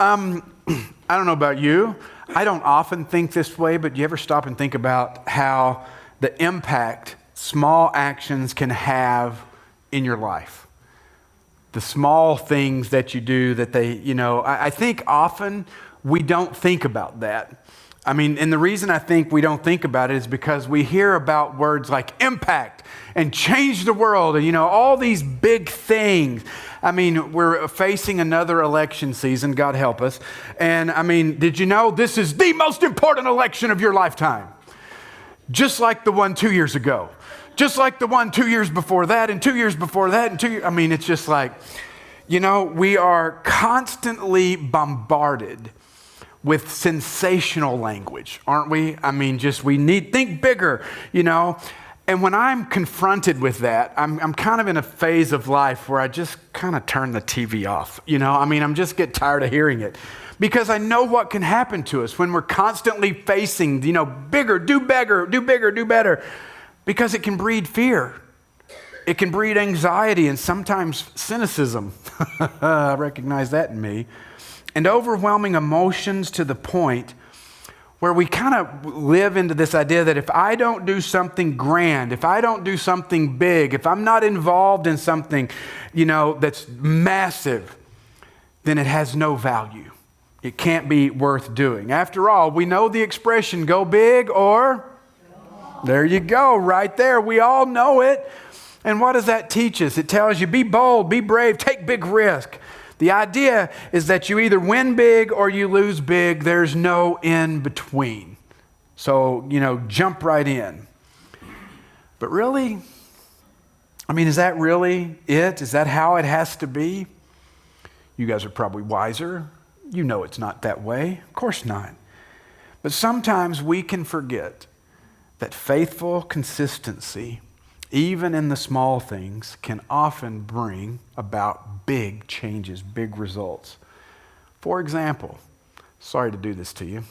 I don't know about you. I don't often think this way, but you ever stop and think about how the impact small actions can have in your life? The small things that you do that I think often we don't think about that. I mean, and the reason I think we don't think about it is because we hear about words like impact and change the world and, all these big things. I mean, we're facing another election season, God help us. And I mean, did you know this is the most important election of your lifetime? Just like the one 2 years ago. Just like the one 2 years before that and 2 years before that and 2 years. I mean, it's just like, we are constantly bombarded with sensational language, aren't we? I mean, think bigger, And when I'm confronted with that, I'm kind of in a phase of life where I just kind of turn the TV off, I'm just get tired of hearing it. Because I know what can happen to us when we're constantly facing, bigger, do bigger, do bigger, do better. Because it can breed fear. It can breed anxiety and sometimes cynicism. I recognize that in me. And overwhelming emotions to the point where we kind of live into this idea that if I don't do something grand, if I don't do something big, if I'm not involved in something, that's massive, then it has no value. It can't be worth doing. After all, we know the expression, go big or... There you go, right there. We all know it. And what does that teach us? It tells you, be bold, be brave, take big risk. The idea is that you either win big or you lose big. There's no in between. So, jump right in. But really, is that really it? Is that how it has to be? You guys are probably wiser. You know it's not that way. Of course not. But sometimes we can forget that faithful consistency, even in the small things, can often bring about big changes, big results. For example, sorry to do this to you,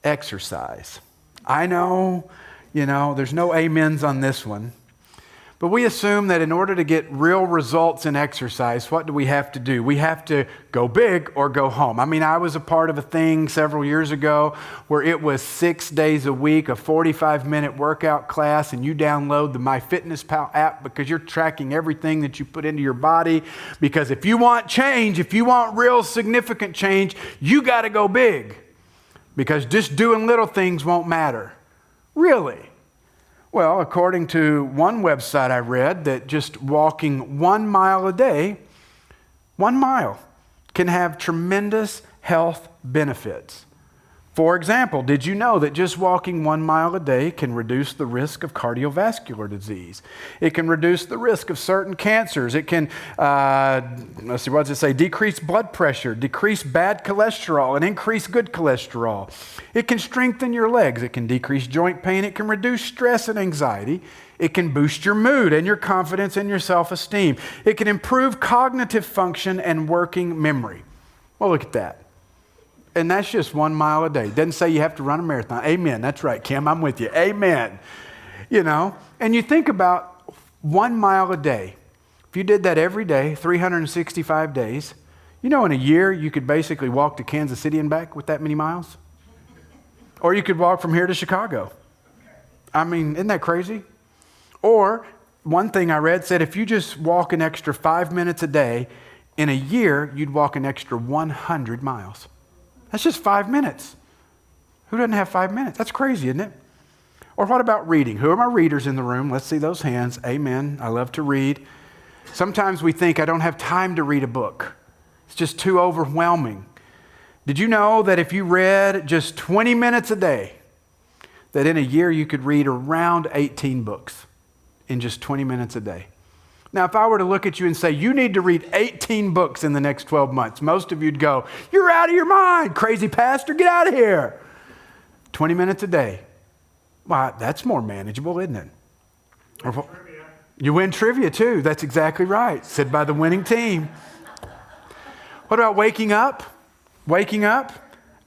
exercise. I know, there's no amens on this one. But we assume that in order to get real results in exercise, what do we have to do? We have to go big or go home. I was a part of a thing several years ago where it was 6 days a week, a 45-minute workout class, and you download the MyFitnessPal app because you're tracking everything that you put into your body. Because if you want change, if you want real significant change, you got to go big. Because just doing little things won't matter. Really? Well, according to one website I read, that just walking 1 mile a day, 1 mile, can have tremendous health benefits. For example, did you know that just walking 1 mile a day can reduce the risk of cardiovascular disease? It can reduce the risk of certain cancers. It can, decrease blood pressure, decrease bad cholesterol, and increase good cholesterol. It can strengthen your legs. It can decrease joint pain. It can reduce stress and anxiety. It can boost your mood and your confidence and your self-esteem. It can improve cognitive function and working memory. Well, look at that. And that's just 1 mile a day. It doesn't say you have to run a marathon. Amen. That's right, Kim. I'm with you. Amen. And you think about 1 mile a day. If you did that every day, 365 days, in a year you could basically walk to Kansas City and back with that many miles. Or you could walk from here to Chicago. Isn't that crazy? Or one thing I read said if you just walk an extra 5 minutes a day, in a year you'd walk an extra 100 miles. That's just 5 minutes. Who doesn't have 5 minutes? That's crazy, isn't it? Or what about reading? Who are my readers in the room? Let's see those hands. Amen. I love to read. Sometimes we think I don't have time to read a book. It's just too overwhelming. Did you know that if you read just 20 minutes a day, that in a year you could read around 18 books in just 20 minutes a day? Now, if I were to look at you and say, you need to read 18 books in the next 12 months, most of you'd go, you're out of your mind, crazy pastor, get out of here. 20 minutes a day. Well, that's more manageable, isn't it? You win trivia too. That's exactly right. Said by the winning team. What about waking up? Waking up?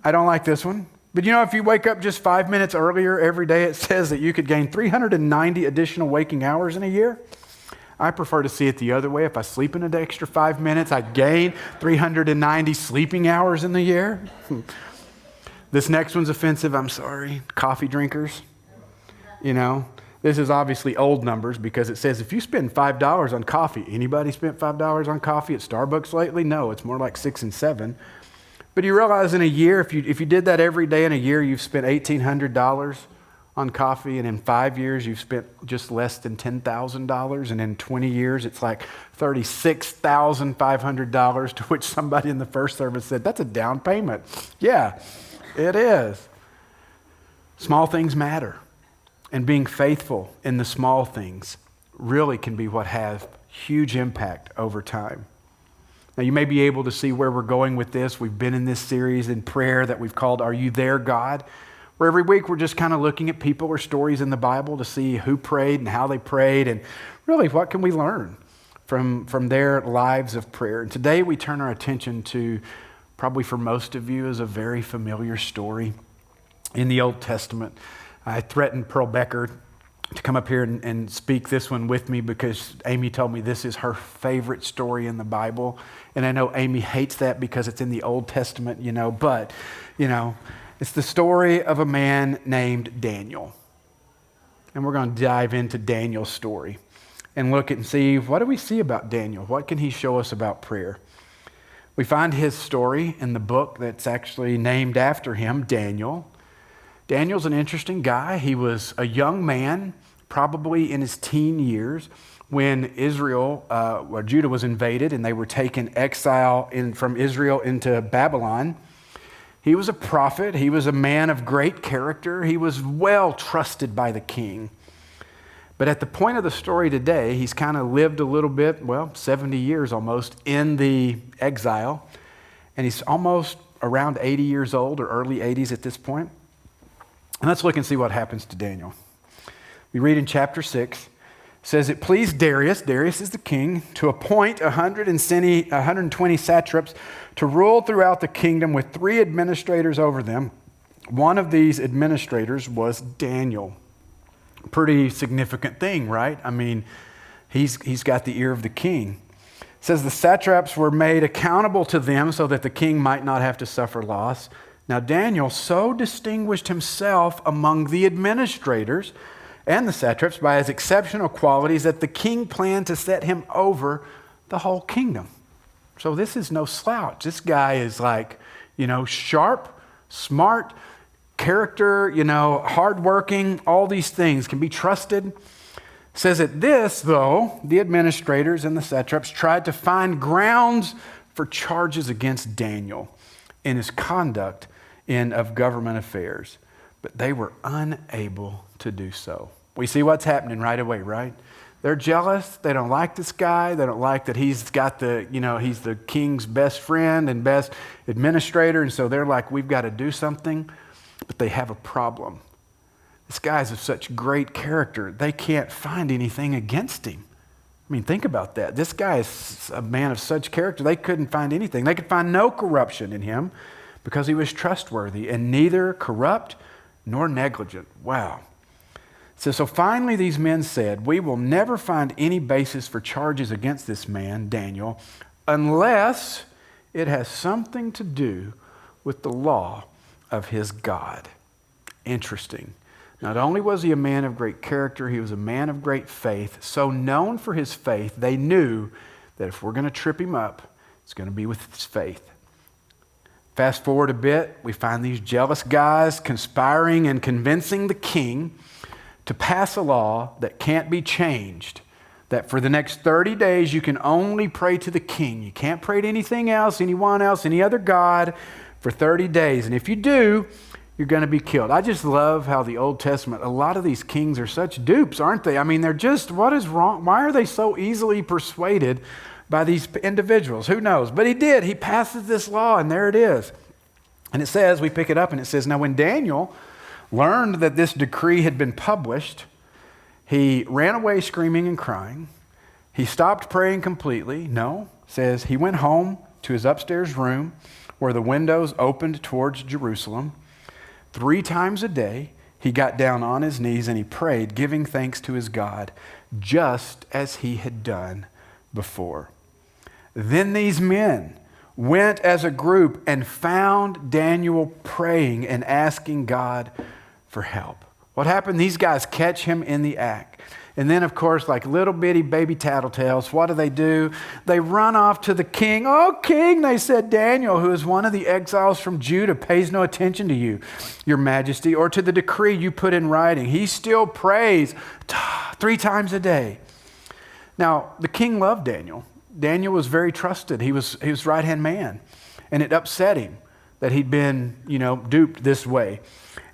I don't like this one. But if you wake up just 5 minutes earlier every day, it says that you could gain 390 additional waking hours in a year. I prefer to see it the other way. If I sleep in an extra 5 minutes, I gain 390 sleeping hours in the year. This next one's offensive, I'm sorry. Coffee drinkers. This is obviously old numbers because it says if you spend $5 on coffee, anybody spent $5 on coffee at Starbucks lately? No, it's more like 6 and 7. But you realize in a year, if you did that every day in a year, you've spent $1,800 on coffee, and in 5 years, you've spent just less than $10,000, and in 20 years, it's like $36,500, to which somebody in the first service said, that's a down payment. Yeah, it is. Small things matter, and being faithful in the small things really can be what has huge impact over time. Now, you may be able to see where we're going with this. We've been in this series in prayer that we've called Are You There, God? Where every week we're just kind of looking at people or stories in the Bible to see who prayed and how they prayed, and really what can we learn from their lives of prayer. And today we turn our attention to, probably for most of you, is a very familiar story in the Old Testament. I threatened Pearl Becker to come up here and speak this one with me because Amy told me this is her favorite story in the Bible. And I know Amy hates that because it's in the Old Testament, but, it's the story of a man named Daniel. And we're going to dive into Daniel's story and look and see, what do we see about Daniel? What can he show us about prayer? We find his story in the book that's actually named after him, Daniel. Daniel's an interesting guy. He was a young man, probably in his teen years, when Judah was invaded and they were taken exile from Israel into Babylon. He was a prophet. He was a man of great character. He was well trusted by the king. But at the point of the story today, he's kind of lived a little bit, 70 years almost, in the exile. And he's almost around 80 years old, or early 80s at this point. And let's look and see what happens to Daniel. We read in chapter 6, it says, it pleased Darius is the king, to appoint 120 satraps to rule throughout the kingdom with 3 administrators over them. One of these administrators was Daniel. Pretty significant thing, right? I mean, he's got the ear of the king. It says the satraps were made accountable to them so that the king might not have to suffer loss. Now Daniel so distinguished himself among the administrators and the satraps by his exceptional qualities that the king planned to set him over the whole kingdom. So this is no slouch. This guy is sharp, smart, character, hardworking, all these things, can be trusted. It says that this, though, the administrators and the satraps tried to find grounds for charges against Daniel in his conduct of government affairs, but they were unable to do so. We see what's happening right away, right? They're jealous. They don't like this guy. They don't like that he's got he's the king's best friend and best administrator, and so they're like, we've got to do something, but they have a problem. This guy's of such great character, they can't find anything against him. I mean, think about that. This guy is a man of such character, they couldn't find anything. They could find no corruption in him because he was trustworthy and neither corrupt nor negligent. Wow. So finally these men said, we will never find any basis for charges against this man, Daniel, unless it has something to do with the law of his God. Interesting. Not only was he a man of great character, he was a man of great faith. So known for his faith, they knew that if we're going to trip him up, it's going to be with his faith. Fast forward a bit, we find these jealous guys conspiring and convincing the king to pass a law that can't be changed, that for the next 30 days you can only pray to the king. You can't pray to anything else, anyone else, any other god for 30 days. And if you do, you're going to be killed. I just love how the Old Testament, a lot of these kings are such dupes, aren't they? I mean, they're just, what is wrong? Why are they so easily persuaded by these individuals? Who knows? But he did. He passes this law, and there it is. And it says, we pick it up, and it says, now when Daniel learned that this decree had been published, he ran away screaming and crying. He stopped praying completely. No, it says he went home to his upstairs room where the windows opened towards Jerusalem. 3 times a day, he got down on his knees and he prayed, giving thanks to his God, just as he had done before. Then these men went as a group and found Daniel praying and asking God for help. What happened? These guys catch him in the act. And then, of course, like little bitty baby tattletales, what do? They run off to the king. "Oh, king," they said, "Daniel, who is one of the exiles from Judah, pays no attention to you, your majesty, or to the decree you put in writing. He still prays 3 times a day." Now, the king loved Daniel. Daniel was very trusted. He was right-hand man. And it upset him that he'd been, duped this way.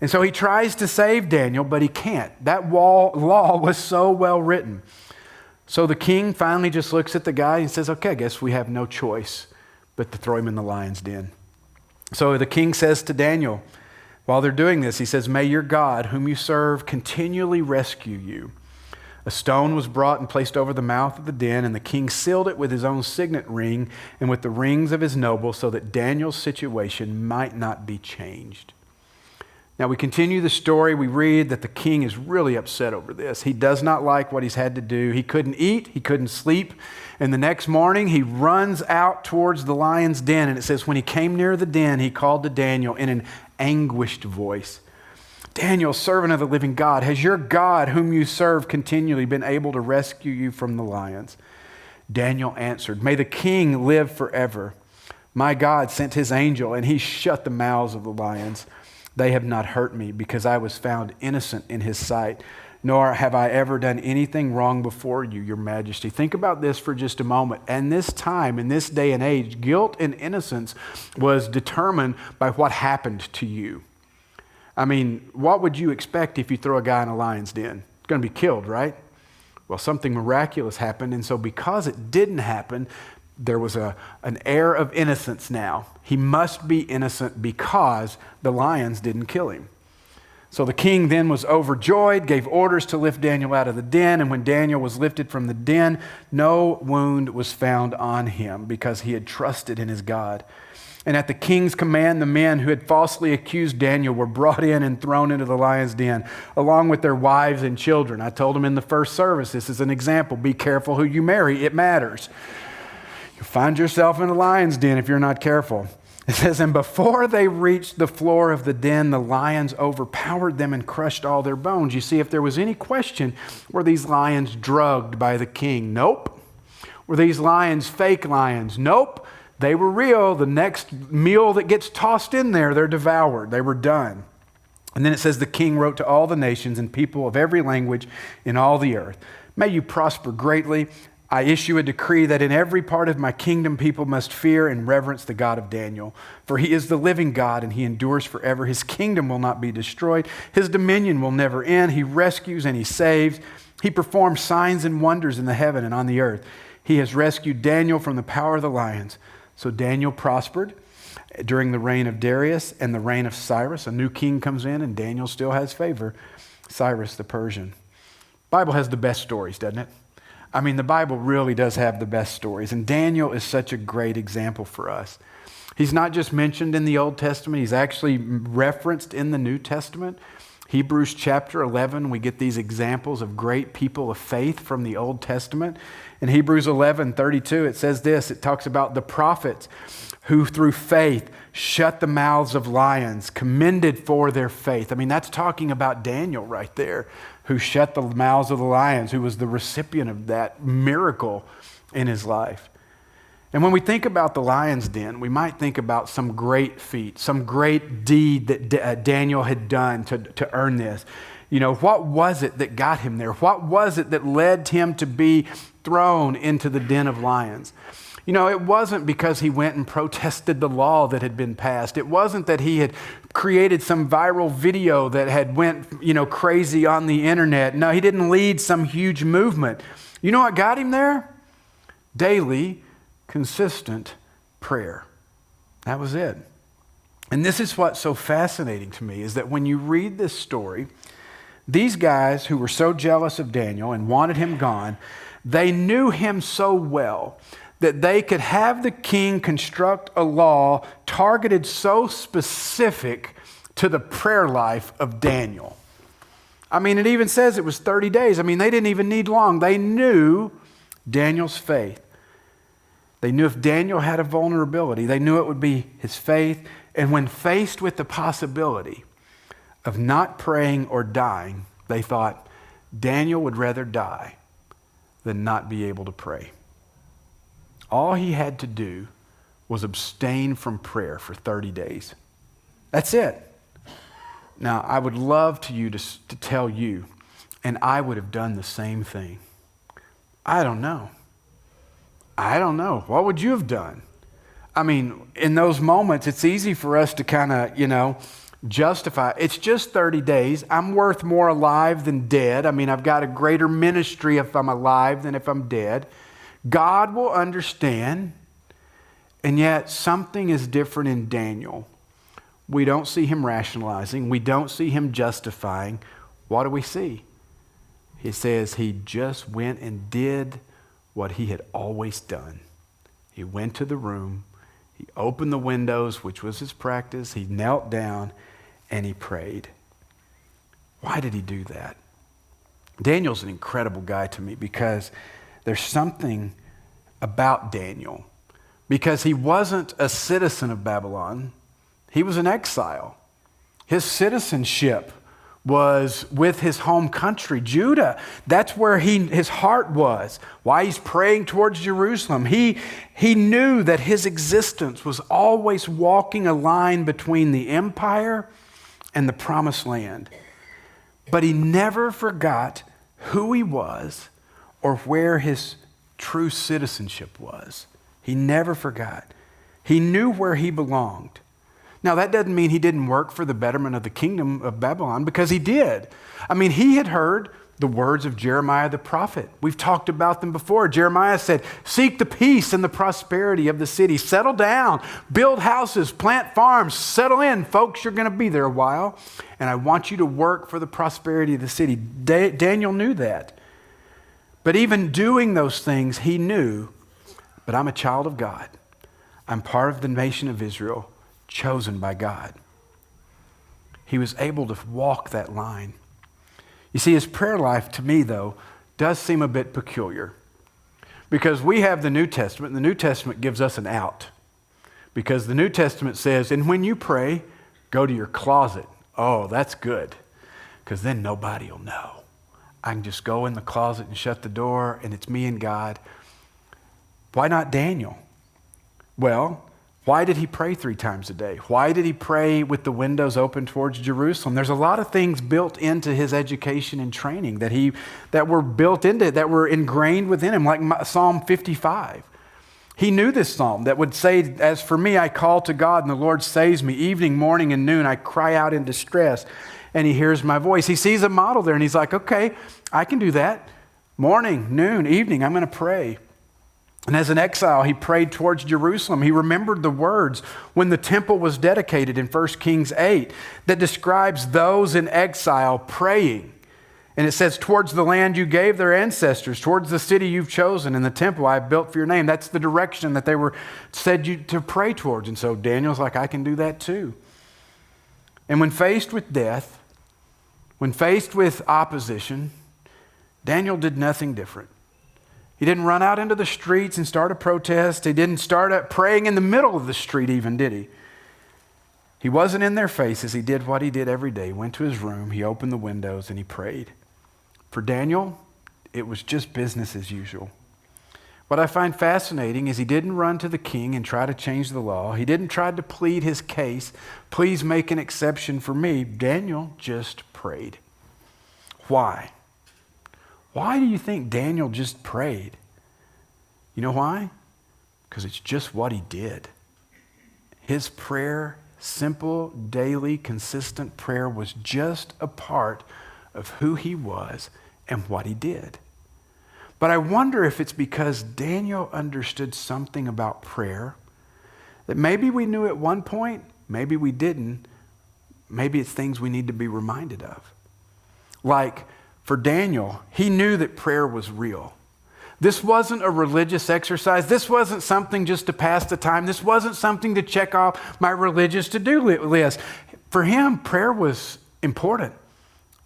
And so he tries to save Daniel, but he can't. That law was so well written. So the king finally just looks at the guy and says, "Okay, I guess we have no choice but to throw him in the lion's den." So the king says to Daniel, while they're doing this, he says, "May your God, whom you serve, continually rescue you." A stone was brought and placed over the mouth of the den, and the king sealed it with his own signet ring and with the rings of his nobles, so that Daniel's situation might not be changed. Now we continue the story. We read that the king is really upset over this. He does not like what he's had to do. He couldn't eat. He couldn't sleep. And the next morning, he runs out towards the lion's den. And it says, when he came near the den, he called to Daniel in an anguished voice, "Daniel, servant of the living God, has your God, whom you serve continually, been able to rescue you from the lions?" Daniel answered, "May the king live forever. My God sent his angel, and he shut the mouths of the lions. They have not hurt me, because I was found innocent in his sight, nor have I ever done anything wrong before you, your majesty." Think about this for just a moment. And this time, in this day and age, guilt and innocence was determined by what happened to you. I mean, what would you expect if you throw a guy in a lion's den? It's going to be killed, right? Well, something miraculous happened, and so because it didn't happen, there was an air of innocence now. He must be innocent because the lions didn't kill him. So the king then was overjoyed, gave orders to lift Daniel out of the den, and when Daniel was lifted from the den, no wound was found on him because he had trusted in his God. And at the king's command, the men who had falsely accused Daniel were brought in and thrown into the lion's den, along with their wives and children. I told them in the first service, this is an example. Be careful who you marry. It matters. You'll find yourself in a lion's den if you're not careful. It says, and before they reached the floor of the den, the lions overpowered them and crushed all their bones. You see, if there was any question, were these lions drugged by the king? Nope. Were these lions fake lions? Nope. They were real. The next meal that gets tossed in there, they're devoured. They were done. And then it says, the king wrote to all the nations and people of every language in all the earth, "May you prosper greatly. I issue a decree that in every part of my kingdom people must fear and reverence the God of Daniel. For he is the living God and he endures forever. His kingdom will not be destroyed. His dominion will never end. He rescues and he saves. He performs signs and wonders in the heaven and on the earth. He has rescued Daniel from the power of the lions." So Daniel prospered during the reign of Darius and the reign of Cyrus. A new king comes in and Daniel still has favor. Cyrus the Persian. The Bible has the best stories, doesn't it? I mean, the Bible really does have the best stories. And Daniel is such a great example for us. He's not just mentioned in the Old Testament. He's actually referenced in the New Testament. Hebrews chapter 11, we get these examples of great people of faith from the Old Testament. In Hebrews 11:32, it says this. It talks about the prophets who through faith shut the mouths of lions, commended for their faith. I mean, that's talking about Daniel right there, who shut the mouths of the lions, who was the recipient of that miracle in his life. And when we think about the lion's den, we might think about some great feat, some great deed that Daniel had done to earn this. You know, what was it that got him there? What was it that led him to be thrown into the den of lions? You know, it wasn't because he went and protested the law that had been passed. It wasn't that he had created some viral video that had went, crazy on the internet. No, he didn't lead some huge movement. You know what got him there? Daily, consistent prayer. That was it. And this is what's so fascinating to me, is that when you read this story, these guys who were so jealous of Daniel and wanted him gone, they knew him so well that they could have the king construct a law targeted so specific to the prayer life of Daniel. I mean, it even says it was 30 days. I mean, they didn't even need long. They knew Daniel's faith. They knew if Daniel had a vulnerability, they knew it would be his faith. And when faced with the possibility of not praying or dying, they thought Daniel would rather die than not be able to pray. All he had to do was abstain from prayer for 30 days. That's it. Now, I would love to tell you, and I would have done the same thing. I don't know. What would you have done? I mean, in those moments, it's easy for us to kind of, justify. It's just 30 days. I'm worth more alive than dead. I mean, I've got a greater ministry if I'm alive than if I'm dead. God will understand. And yet, something is different in Daniel. We don't see him rationalizing. We don't see him justifying. What do we see? He says he just went and did what he had always done. He went to the room. He opened the windows, which was his practice. He knelt down and he prayed. Why did he do that? Daniel's an incredible guy to me because there's something about Daniel. Because he wasn't a citizen of Babylon. He was an exile. His citizenship was with his home country, Judah. That's where his heart was. Why he's praying towards Jerusalem. He knew that his existence was always walking a line between the empire and the promised land. But he never forgot who he was or where his true citizenship was. He never forgot. He knew where he belonged. Now, that doesn't mean he didn't work for the betterment of the kingdom of Babylon, because he did. I mean, he had heard the words of Jeremiah the prophet. We've talked about them before. Jeremiah said, seek the peace and the prosperity of the city. Settle down, build houses, plant farms, settle in. Folks, you're going to be there a while, and I want you to work for the prosperity of the city. Daniel knew that. But even doing those things, he knew, but I'm a child of God. I'm part of the nation of Israel, chosen by God. He was able to walk that line. You see, his prayer life, to me, though, does seem a bit peculiar. Because we have the New Testament, and the New Testament gives us an out. Because the New Testament says, and when you pray, go to your closet. Oh, that's good. Because then nobody will know. I can just go in the closet and shut the door, and it's me and God. Why not Daniel? Well, why did he pray 3 times a day? Why did he pray with the windows open towards Jerusalem? There's a lot of things built into his education and training that were built into it, that were ingrained within him, like Psalm 55. He knew this psalm that would say, as for me, I call to God and the Lord saves me. Evening, morning, and noon, I cry out in distress and he hears my voice. He sees a model there and he's like, okay, I can do that. Morning, noon, evening, I'm going to pray. And as an exile, he prayed towards Jerusalem. He remembered the words when the temple was dedicated in 1 Kings 8 that describes those in exile praying. And it says, towards the land you gave their ancestors, towards the city you've chosen, and the temple I have built for your name. That's the direction that they were said to pray towards. And so Daniel's like, I can do that too. And when faced with death, when faced with opposition, Daniel did nothing different. He didn't run out into the streets and start a protest. He didn't start praying in the middle of the street even, did he? He wasn't in their faces. He did what he did every day. He went to his room, he opened the windows, and he prayed. For Daniel, it was just business as usual. What I find fascinating is he didn't run to the king and try to change the law. He didn't try to plead his case. Please make an exception for me. Daniel just prayed. Why? Why do you think Daniel just prayed? You know why? Because it's just what he did. His prayer, simple, daily, consistent prayer, was just a part of who he was and what he did. But I wonder if it's because Daniel understood something about prayer that maybe we knew at one point, maybe we didn't. Maybe it's things we need to be reminded of. Like, for Daniel, he knew that prayer was real. This wasn't a religious exercise. This wasn't something just to pass the time. This wasn't something to check off my religious to-do list. For him, prayer was important.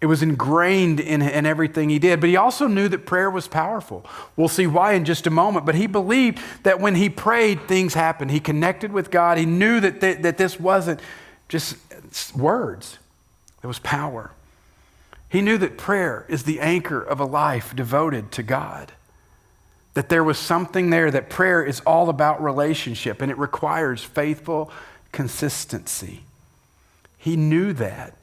It was ingrained in everything he did. But he also knew that prayer was powerful. We'll see why in just a moment. But he believed that when he prayed, things happened. He connected with God. He knew that this wasn't just words. There was power. He knew that prayer is the anchor of a life devoted to God. That there was something there, that prayer is all about relationship and it requires faithful consistency. He knew that.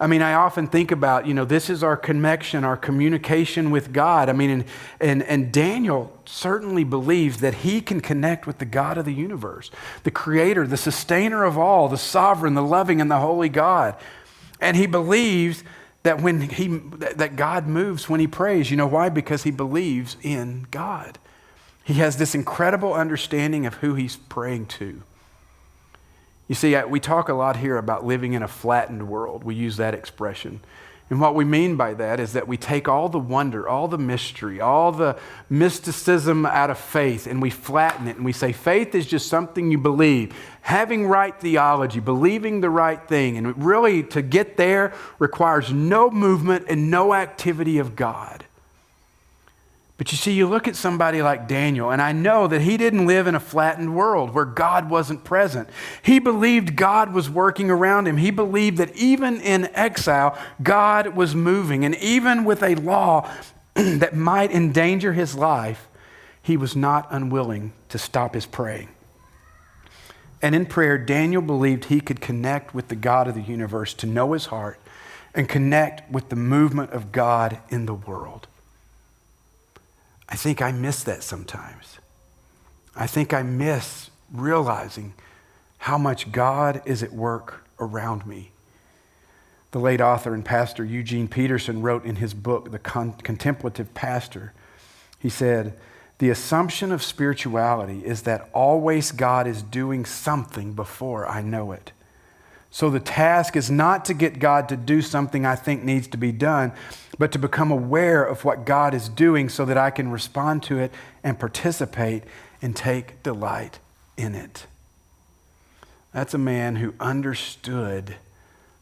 I mean, I often think about, this is our connection, our communication with God. I mean, and Daniel certainly believes that he can connect with the God of the universe, the creator, the sustainer of all, the sovereign, the loving, and the holy God. And he believes that that God moves when he prays. You know why? Because he believes in God. He has this incredible understanding of who he's praying to. You see, we talk a lot here about living in a flattened world. We use that expression. And what we mean by that is that we take all the wonder, all the mystery, all the mysticism out of faith, and we flatten it. And we say faith is just something you believe. Having right theology, believing the right thing. And really, to get there requires no movement and no activity of God. But you see, you look at somebody like Daniel, and I know that he didn't live in a flattened world where God wasn't present. He believed God was working around him. He believed that even in exile, God was moving. And even with a law that might endanger his life, he was not unwilling to stop his praying. And in prayer, Daniel believed he could connect with the God of the universe to know his heart and connect with the movement of God in the world. I think I miss that sometimes. I think I miss realizing how much God is at work around me. The late author and pastor Eugene Peterson wrote in his book, The Contemplative Pastor, he said, "The assumption of spirituality is that always God is doing something before I know it. So the task is not to get God to do something I think needs to be done, but to become aware of what God is doing so that I can respond to it and participate and take delight in it." That's a man who understood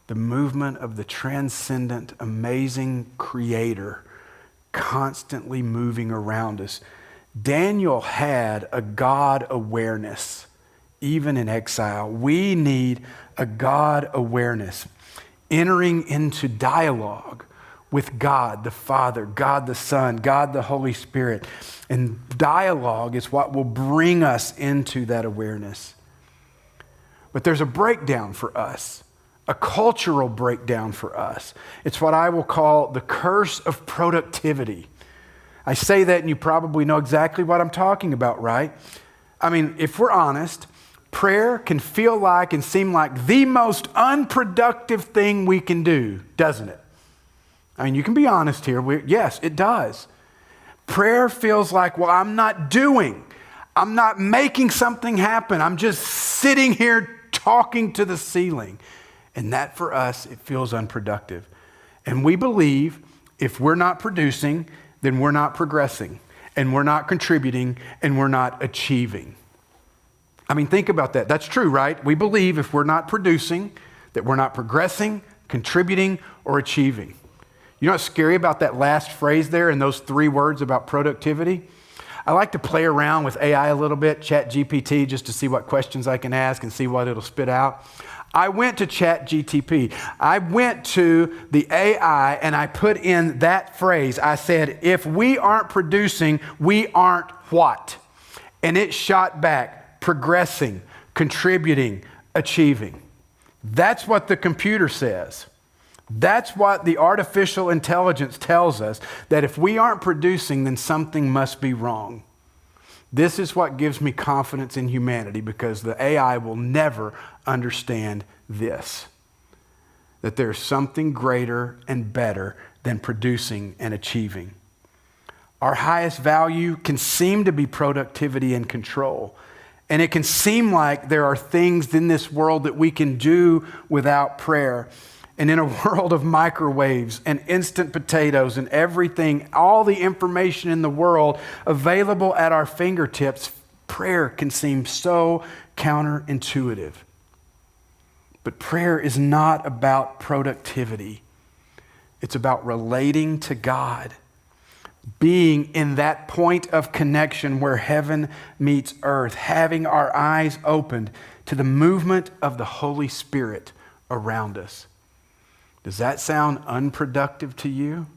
the movement of the transcendent, amazing Creator constantly moving around us. Daniel had a God awareness, even in exile. We need a God awareness, entering into dialogue with God the Father, God the Son, God the Holy Spirit. And dialogue is what will bring us into that awareness. But there's a breakdown for us, a cultural breakdown for us. It's what I will call the curse of productivity. I say that and you probably know exactly what I'm talking about, right? I mean, if we're honest, prayer can feel like and seem like the most unproductive thing we can do, doesn't it? I mean, you can be honest here. Yes, it does. Prayer feels like, well, I'm not making something happen. I'm just sitting here talking to the ceiling. And that for us, it feels unproductive. And we believe if we're not producing, then we're not progressing, and we're not contributing, and we're not achieving. I mean, think about that. That's true, right? We believe if we're not producing, that we're not progressing, contributing, or achieving. You know what's scary about that last phrase there and those 3 words about productivity? I like to play around with AI a little bit, ChatGPT, just to see what questions I can ask and see what it'll spit out. I went to ChatGPT. I went to the AI and I put in that phrase. I said, if we aren't producing, we aren't what? And it shot back, progressing, contributing, achieving. That's what the computer says. That's what the artificial intelligence tells us, that if we aren't producing, then something must be wrong. This is what gives me confidence in humanity, because the AI will never understand this, that there's something greater and better than producing and achieving. Our highest value can seem to be productivity and control. And it can seem like there are things in this world that we can do without prayer. And in a world of microwaves and instant potatoes and everything, all the information in the world available at our fingertips, prayer can seem so counterintuitive. But prayer is not about productivity. It's about relating to God, being in that point of connection where heaven meets earth, having our eyes opened to the movement of the Holy Spirit around us. Does that sound unproductive to you?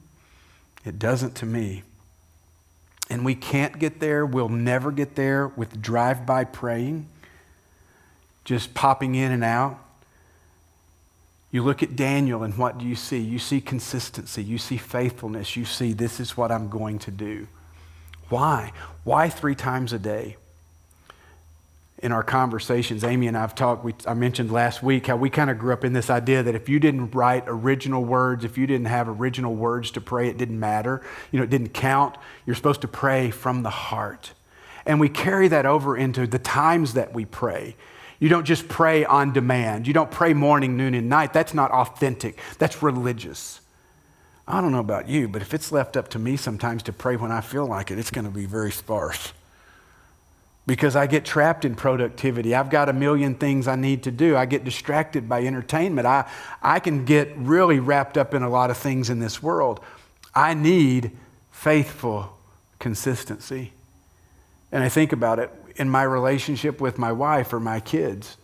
It doesn't to me. And we can't get there, we'll never get there with drive-by praying, just popping in and out. You look at Daniel and what do you see? You see consistency, you see faithfulness, you see this is what I'm going to do. Why? Why 3 times a day? In our conversations, Amy and I have talked, I mentioned last week how we kind of grew up in this idea that if you didn't write original words, if you didn't have original words to pray, it didn't matter. It didn't count. You're supposed to pray from the heart. And we carry that over into the times that we pray. You don't just pray on demand. You don't pray morning, noon, and night. That's not authentic. That's religious. I don't know about you, but if it's left up to me sometimes to pray when I feel like it, it's going to be very sparse. Because I get trapped in productivity. I've got a million things I need to do. I get distracted by entertainment. I can get really wrapped up in a lot of things in this world. I need faithful consistency. And I think about it in my relationship with my wife or my kids.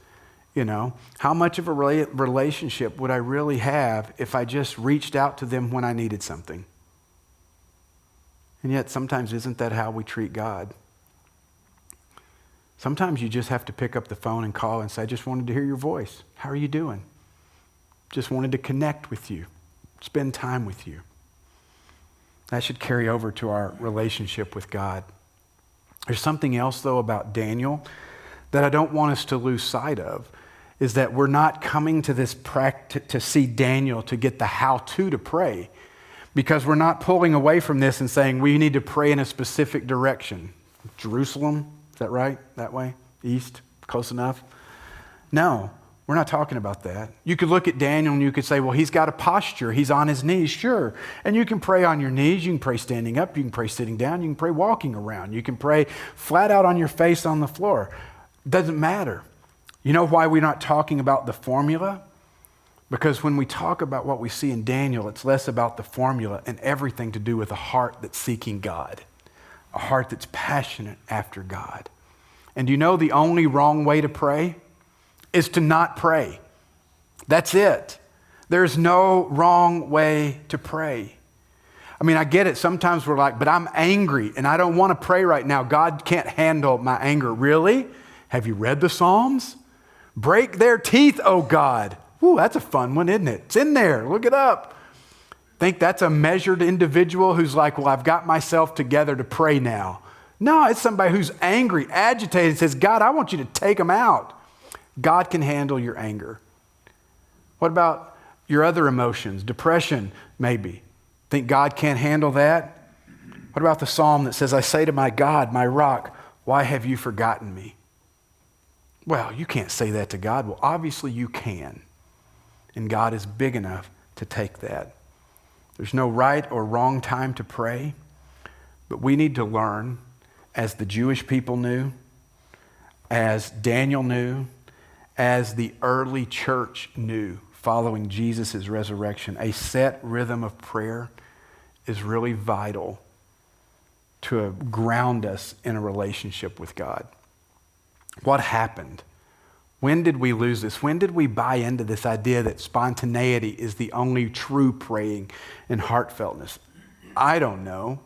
How much of a relationship would I really have if I just reached out to them when I needed something? And yet sometimes isn't that how we treat God? Sometimes you just have to pick up the phone and call and say, I just wanted to hear your voice. How are you doing? Just wanted to connect with you, spend time with you. That should carry over to our relationship with God. There's something else, though, about Daniel that I don't want us to lose sight of, is that we're not coming to this practice to see Daniel to get the how-to to pray, because we're not pulling away from this and saying we need to pray in a specific direction. Jerusalem, is that right? That way? East? Close enough? No, we're not talking about that. You could look at Daniel and you could say, well, he's got a posture. He's on his knees, sure. And you can pray on your knees. You can pray standing up. You can pray sitting down. You can pray walking around. You can pray flat out on your face on the floor. Doesn't matter. You know why we're not talking about the formula? Because when we talk about what we see in Daniel, it's less about the formula and everything to do with a heart that's seeking God, a heart that's passionate after God. And do you know the only wrong way to pray is to not pray? That's it. There's no wrong way to pray. I mean, I get it. Sometimes we're like, but I'm angry and I don't want to pray right now. God can't handle my anger. Really? Have you read the Psalms? Break their teeth, oh God. Ooh, that's a fun one, isn't it? It's in there. Look it up. Think that's a measured individual who's like, well, I've got myself together to pray now. No, it's somebody who's angry, agitated, says, God, I want you to take them out. God can handle your anger. What about your other emotions? Depression, maybe. Think God can't handle that? What about the psalm that says, I say to my God, my rock, why have you forgotten me? Well, you can't say that to God. Well, obviously you can. And God is big enough to take that. There's no right or wrong time to pray, but we need to learn, as the Jewish people knew, as Daniel knew, as the early church knew following Jesus' resurrection, a set rhythm of prayer is really vital to ground us in a relationship with God. What happened? When did we lose this? When did we buy into this idea that spontaneity is the only true praying and heartfeltness? I don't know.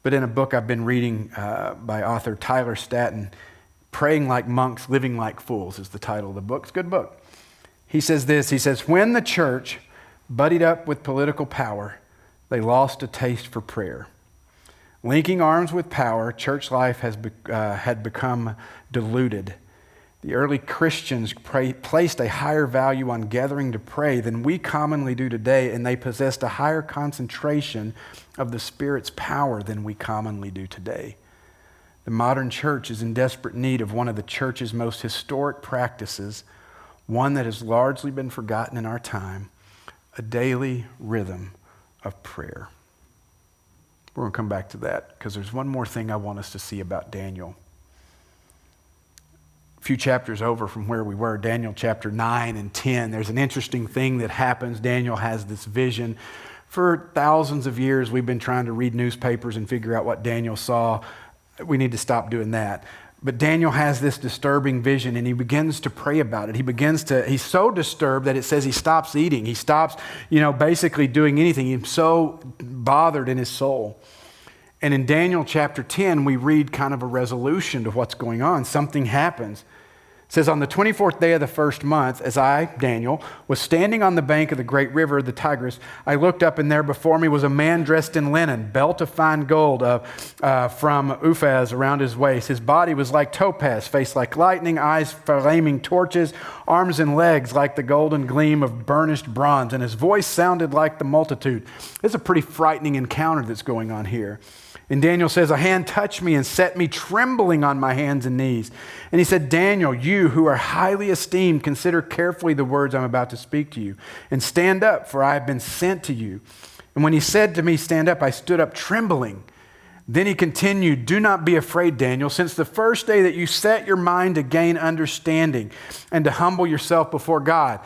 But in a book I've been reading by author Tyler Staton, Praying Like Monks, Living Like Fools is the title of the book. It's a good book. He says this, he says, when the church buddied up with political power, they lost a taste for prayer. Linking arms with power, church life had become diluted. The early Christians placed a higher value on gathering to pray than we commonly do today, and they possessed a higher concentration of the Spirit's power than we commonly do today. The modern church is in desperate need of one of the church's most historic practices, one that has largely been forgotten in our time, a daily rhythm of prayer. We're going to come back to that because there's one more thing I want us to see about Daniel. A few chapters over from where we were, Daniel chapter 9 and 10. There's an interesting thing that happens. Daniel has this vision. For thousands of years, we've been trying to read newspapers and figure out what Daniel saw. We need to stop doing that. But Daniel has this disturbing vision, and he begins to pray about it. He's so disturbed that it says he stops eating. He stops, basically doing anything. He's so bothered in his soul. And in Daniel chapter 10, we read kind of a resolution to what's going on. Something happens. It says, on the 24th day of the first month, as I, Daniel, was standing on the bank of the great river, the Tigris, I looked up, and there before me was a man dressed in linen, belt of fine gold from Uphaz around his waist. His body was like topaz, face like lightning, eyes flaming torches, arms and legs like the golden gleam of burnished bronze, and his voice sounded like the multitude. It's a pretty frightening encounter that's going on here. And Daniel says, a hand touched me and set me trembling on my hands and knees. And he said, Daniel, you who are highly esteemed, consider carefully the words I'm about to speak to you, and stand up, for I have been sent to you. And when he said to me, stand up, I stood up trembling. Then he continued, do not be afraid, Daniel, since the first day that you set your mind to gain understanding and to humble yourself before God.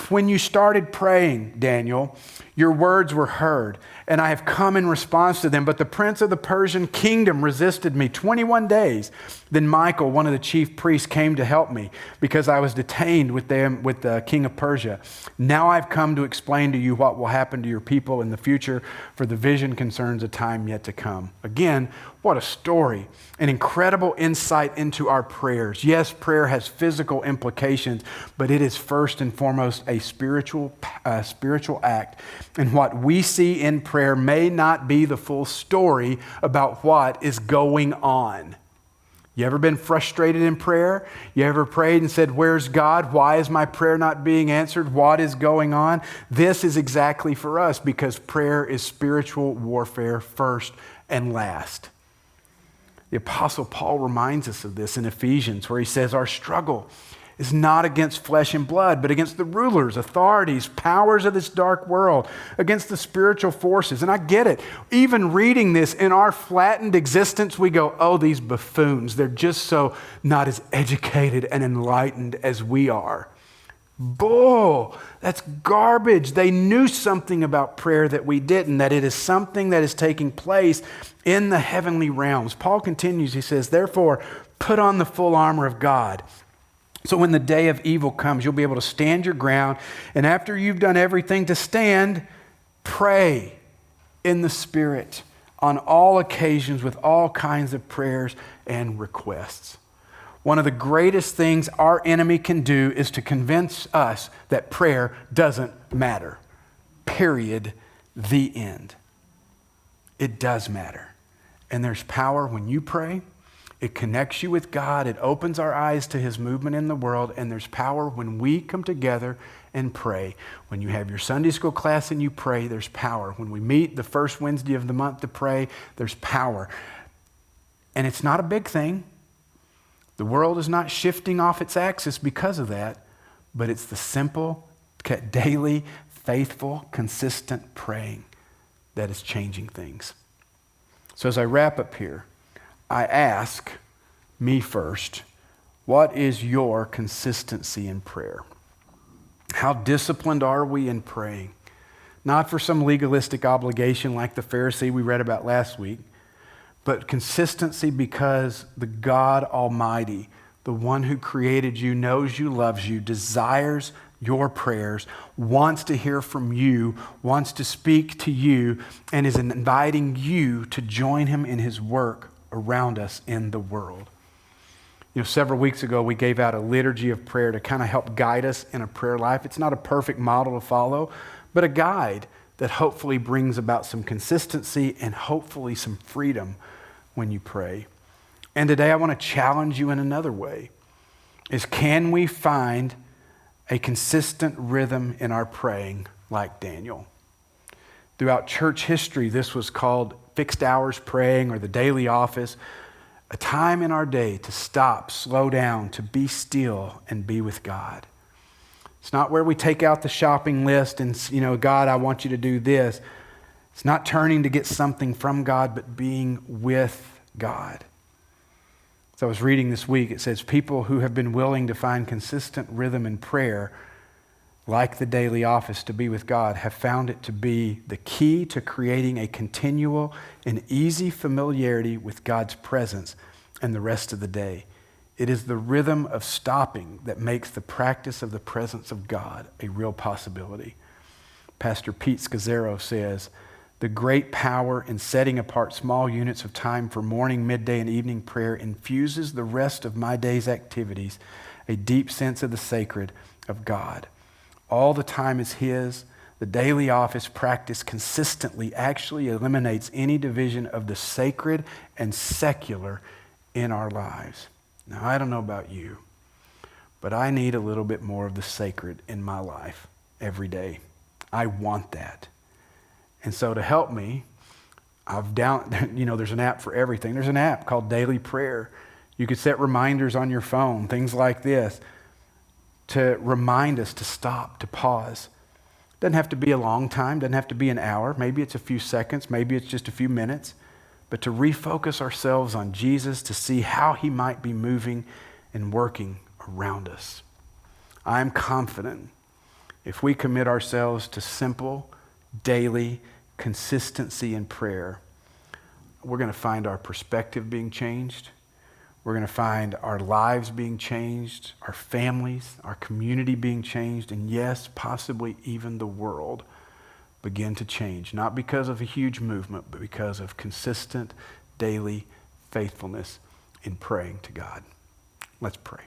When you started praying, Daniel, your words were heard, and I have come in response to them. But the prince of the Persian kingdom resisted me 21 days. Then Michael, one of the chief priests, came to help me because I was detained with the king of Persia. Now I've come to explain to you what will happen to your people in the future, for the vision concerns a time yet to come. Again, what a story. An incredible insight into our prayers. Yes, prayer has physical implications, but it is first and foremost a spiritual act. And what we see in prayer may not be the full story about what is going on. You ever been frustrated in prayer? You ever prayed and said, where's God? Why is my prayer not being answered? What is going on? This is exactly for us, because prayer is spiritual warfare first and last. The Apostle Paul reminds us of this in Ephesians, where he says, our struggle is not against flesh and blood, but against the rulers, authorities, powers of this dark world, against the spiritual forces. And I get it. Even reading this in our flattened existence, we go, oh, these buffoons, they're just so not as educated and enlightened as we are. Bull, that's garbage. They knew something about prayer that we didn't, that it is something that is taking place in the heavenly realms. Paul continues, he says, therefore, put on the full armor of God. So when the day of evil comes, you'll be able to stand your ground. And after you've done everything to stand, pray in the Spirit on all occasions with all kinds of prayers and requests. One of the greatest things our enemy can do is to convince us that prayer doesn't matter. Period. The end. It does matter. And there's power when you pray. It connects you with God. It opens our eyes to His movement in the world. And there's power when we come together and pray. When you have your Sunday school class and you pray, there's power. When we meet the first Wednesday of the month to pray, there's power. And it's not a big thing. The world is not shifting off its axis because of that, but it's the simple, daily, faithful, consistent praying that is changing things. So as I wrap up here, I ask me first, what is your consistency in prayer? How disciplined are we in praying? Not for some legalistic obligation like the Pharisee we read about last week, but consistency because the God Almighty, the one who created you, knows you, loves you, desires your prayers, wants to hear from you, wants to speak to you, and is inviting you to join Him in His work around us in the world. Several weeks ago, we gave out a liturgy of prayer to kind of help guide us in a prayer life. It's not a perfect model to follow, but a guide that hopefully brings about some consistency and hopefully some freedom when you pray. And today I want to challenge you in another way, is can we find a consistent rhythm in our praying like Daniel? Throughout church history, this was called fixed hours praying or the daily office, a time in our day to stop, slow down, to be still and be with God. It's not where we take out the shopping list and, God, I want you to do this. It's not turning to get something from God, but being with God. So I was reading this week, it says, people who have been willing to find consistent rhythm in prayer, like the daily office to be with God, have found it to be the key to creating a continual and easy familiarity with God's presence and the rest of the day. It is the rhythm of stopping that makes the practice of the presence of God a real possibility. Pastor Pete Scazzaro says, the great power in setting apart small units of time for morning, midday, and evening prayer infuses the rest of my day's activities a deep sense of the sacred of God. All the time is His. The daily office practice consistently actually eliminates any division of the sacred and secular in our lives. Now, I don't know about you, but I need a little bit more of the sacred in my life every day. I want that. And so to help me, there's an app for everything. There's an app called Daily Prayer. You could set reminders on your phone, things like this, to remind us to stop, to pause. Doesn't have to be a long time, doesn't have to be an hour. Maybe it's a few seconds, maybe it's just a few minutes. But to refocus ourselves on Jesus, to see how He might be moving and working around us. I'm confident if we commit ourselves to simple, daily consistency in prayer, we're going to find our perspective being changed. We're going to find our lives being changed, our families, our community being changed, and yes, possibly even the world begin to change. Not because of a huge movement, but because of consistent daily faithfulness in praying to God. Let's pray.